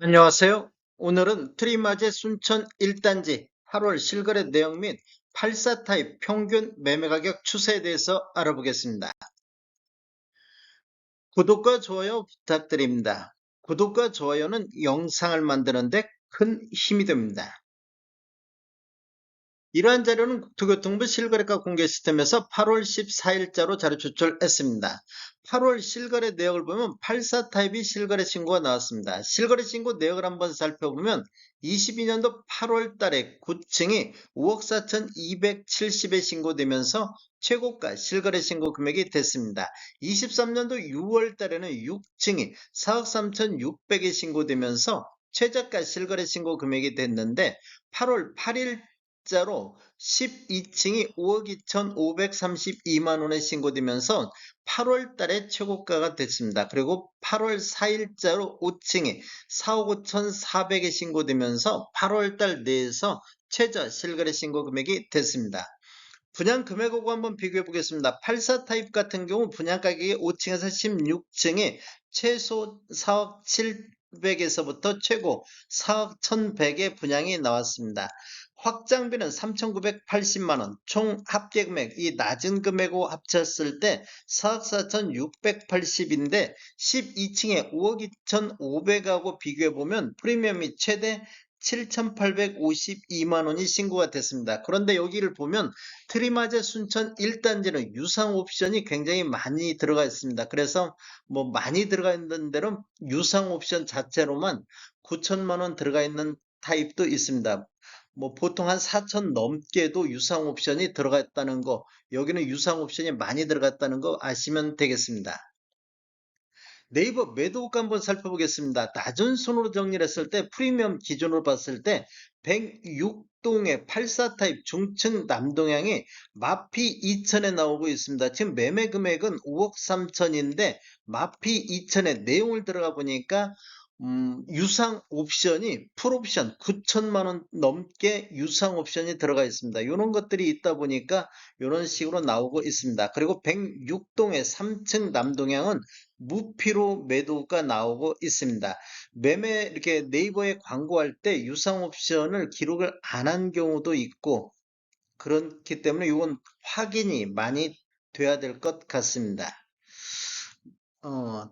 안녕하세요. 오늘은 트리마제 순천 1단지 8월 실거래 내용 및 84 타입 평균 매매 가격 추세에 대해서 알아보겠습니다. 구독과 좋아요 부탁드립니다. 구독과 좋아요는 영상을 만드는데 큰 힘이 됩니다. 이러한 자료는 국토교통부 실거래가 공개 시스템에서 8월 14일자로 자료 추출했습니다. 8월 실거래 내역을 보면 84 타입이 실거래 신고가 나왔습니다. 실거래 신고 내역을 한번 살펴보면 22년도 8월 달에 9층이 5억 4,270에 신고되면서 최고가 실거래 신고 금액이 됐습니다. 23년도 6월 달에는 6층이 4억 3,600에 신고되면서 최저가 실거래 신고 금액이 됐는데 8월 8일 자로 12층이 5억 2,532만원에 신고되면서 8월 달에 최고가가 됐습니다. 그리고 8월 4일자로 5층이 4억 5,400에 신고되면서 8월 달 내에서 최저 실거래 신고 금액이 됐습니다. 분양 금액하고 한번 비교해 보겠습니다. 84 타입 같은 경우 분양 가격이 5층에서 16층에 최소 4억 700에서부터 최고 4억 1100의 분양이 나왔습니다. 확장비는 3,980만원, 총 합계금액, 이 낮은 금액하고 합쳤을 때 4억 4,680인데 12층에 5억 2,500하고 비교해보면 프리미엄이 최대 7,852만원이 신고가 됐습니다. 그런데 여기를 보면 트리마제 순천 1단지는 유상 옵션이 굉장히 많이 들어가 있습니다. 그래서 뭐 많이 들어가 있는 데는 유상 옵션 자체로만 9천만원 들어가 있는 타입도 있습니다. 뭐 보통 한 4천 넘게도 유상 옵션이 들어가 있다는 거, 여기는 유상 옵션이 많이 들어갔다는 거 아시면 되겠습니다. 네이버 매도가 한번 살펴보겠습니다. 낮은 순으로 정리를 했을 때 프리미엄 기준으로 봤을 때 106동의 84 타입 중층 남동향이 마피 2천에 나오고 있습니다. 지금 매매 금액은 5억 3천인데 마피 2천에 내용을 들어가 보니까 유상 옵션이 풀옵션 9천만 원 넘게 유상 옵션이 들어가 있습니다. 이런 것들이 있다 보니까 이런 식으로 나오고 있습니다. 그리고 106동의 3층 남동향은 무피로 매도가 나오고 있습니다. 매매 이렇게 네이버에 광고할 때 유상 옵션을 기록을 안 한 경우도 있고 그렇기 때문에 이건 확인이 많이 돼야 될 것 같습니다. 어,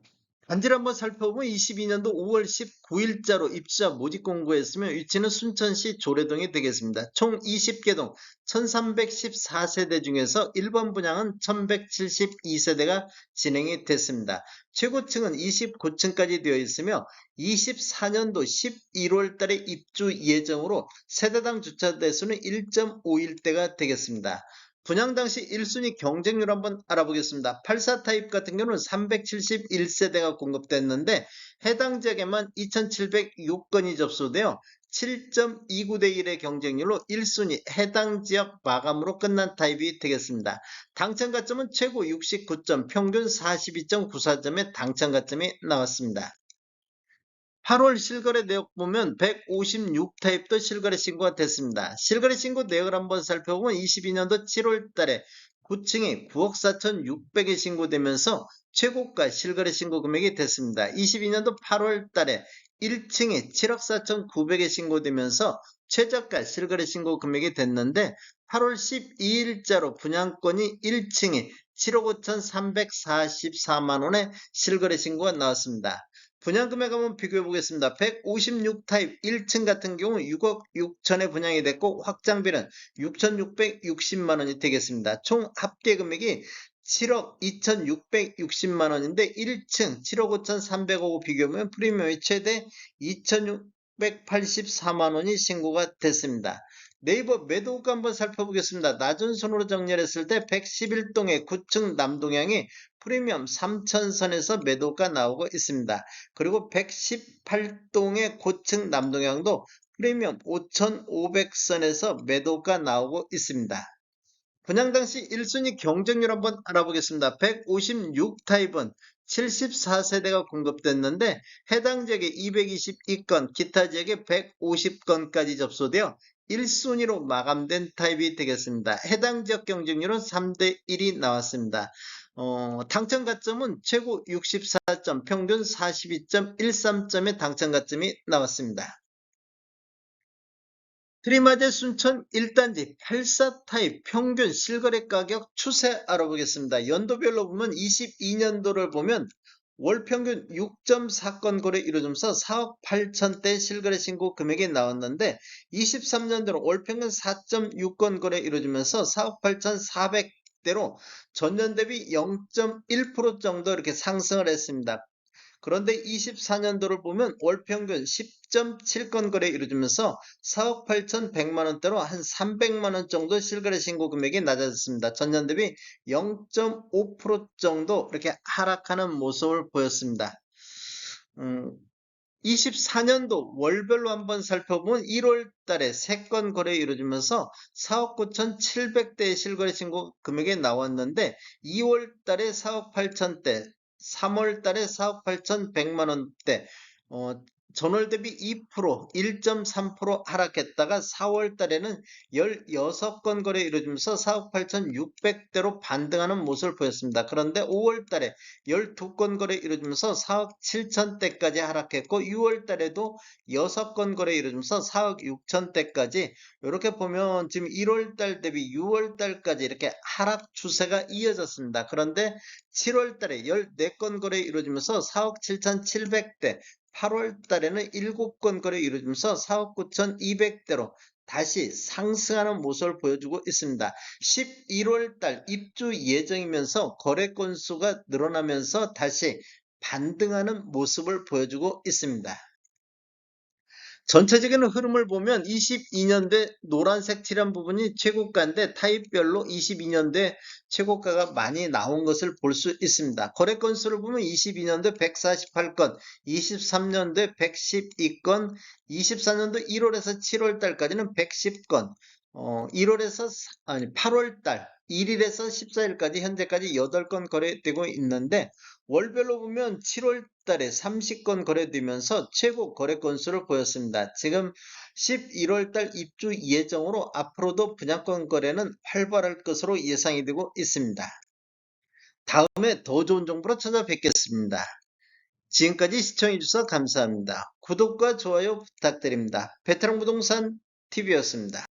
단지를 한번 살펴보면 22년도 5월 19일자로 입주자 모집 공고했으며 위치는 순천시 조례동이 되겠습니다. 총 20개 동 1314세대 중에서 1번 분양은 1172세대가 진행이 됐습니다. 최고층은 29층까지 되어 있으며 24년도 11월 달에 입주 예정으로 세대당 주차 대수는 1.5일대가 되겠습니다. 분양 당시 1순위 경쟁률 한번 알아보겠습니다. 84 타입 같은 경우는 371세대가 공급됐는데 해당 지역에만 2706건이 접수되어 7.29대 1의 경쟁률로 1순위 해당 지역 마감으로 끝난 타입이 되겠습니다. 당첨 가점은 최고 69점, 평균 42.94점의 당첨 가점이 나왔습니다. 8월 실거래 내역 보면 156 타입도 실거래 신고가 됐습니다. 실거래 신고 내역을 한번 살펴보면 22년도 7월 달에 9층이 9억 4,600에 신고되면서 최고가 실거래 신고 금액이 됐습니다. 22년도 8월 달에 1층이 7억 4,900에 신고되면서 최저가 실거래 신고 금액이 됐는데 8월 12일자로 분양권이 1층이 7억 5,344만원에 실거래 신고가 나왔습니다. 분양금액 한번 비교해 보겠습니다. 156 타입 1층 같은 경우 6억 6천에 분양이 됐고 확장비는 6,660만원이 되겠습니다. 총 합계금액이 7억 2,660만원인데 1층 7억 5,300억 비교하면 프리미엄이 최대 2,684만원이 신고가 됐습니다. 네이버 매도가 한번 살펴보겠습니다. 낮은 순으로 정렬했을 때 111동의 9층 남동향이 프리미엄 3,000선에서 매도가 나오고 있습니다. 그리고 118동의 고층 남동향도 프리미엄 5,500선에서 매도가 나오고 있습니다. 분양 당시 1순위 경쟁률 한번 알아보겠습니다. 156 타입은 74세대가 공급됐는데 해당 지역에 222건, 기타 지역에 150건까지 접수되어 1순위로 마감된 타입이 되겠습니다. 해당 지역 경쟁률은 3대 1이 나왔습니다. 당첨 가점은 최고 64점, 평균 42.13점의 당첨 가점이 나왔습니다. 트리마제 순천 1단지 84 타입 평균 실거래 가격 추세 알아보겠습니다. 연도별로 보면 22년도를 보면 월 평균 6.4건 거래 이루어지면서 4억 8천대 실거래 신고 금액이 나왔는데 23년도는 월 평균 4.6건 거래 이루어지면서 4억 8,400대로 전년 대비 0.1% 정도 이렇게 상승을 했습니다. 그런데 24년도를 보면 월 평균 10.7건 거래 이루어지면서 4억 8,100만 원대로 한 300만 원 정도 실거래 신고 금액이 낮아졌습니다. 전년 대비 0.5% 정도 이렇게 하락하는 모습을 보였습니다. 24년도 월별로 한번 살펴보면 1월 달에 3건 거래 이루어지면서 4억 9,700대의 실거래 신고 금액이 나왔는데 2월 달에 4억 8천대, 3월 달에 4억 8,100만 원대, 전월 대비 2%, 1.3% 하락했다가 4월 달에는 16건 거래 이루어지면서 4억 8,600대로 반등하는 모습을 보였습니다. 그런데 5월 달에 12건 거래 이루어지면서 4억 7천대까지 하락했고 6월 달에도 6건 거래 이루어지면서 4억 6천대까지 이렇게 보면 지금 1월 달 대비 6월 달까지 이렇게 하락 추세가 이어졌습니다. 그런데 7월 달에 14건 거래 이루어지면서 4억 7,700대, 8월 달에는 7건 거래 이루어지면서 4억 9,200대로 다시 상승하는 모습을 보여주고 있습니다. 11월 달 입주 예정이면서 거래 건수가 늘어나면서 다시 반등하는 모습을 보여주고 있습니다. 전체적인 흐름을 보면 22년대 노란색 칠한 부분이 최고가인데 타입별로 22년대 최고가가 많이 나온 것을 볼 수 있습니다. 거래 건수를 보면 22년도 148건, 23년도에 112건, 24년도 1월에서 7월 달까지는 110건, 8월 달 1일에서 14일까지 현재까지 8건 거래되고 있는데 월별로 보면 7월 달에 30건 거래되면서 최고 거래 건수를 보였습니다. 지금 11월 달 입주 예정으로 앞으로도 분양권 거래는 활발할 것으로 예상이 되고 있습니다. 다음에 더 좋은 정보로 찾아뵙겠습니다. 지금까지 시청해주셔서 감사합니다. 구독과 좋아요 부탁드립니다. 베테랑 부동산 TV였습니다.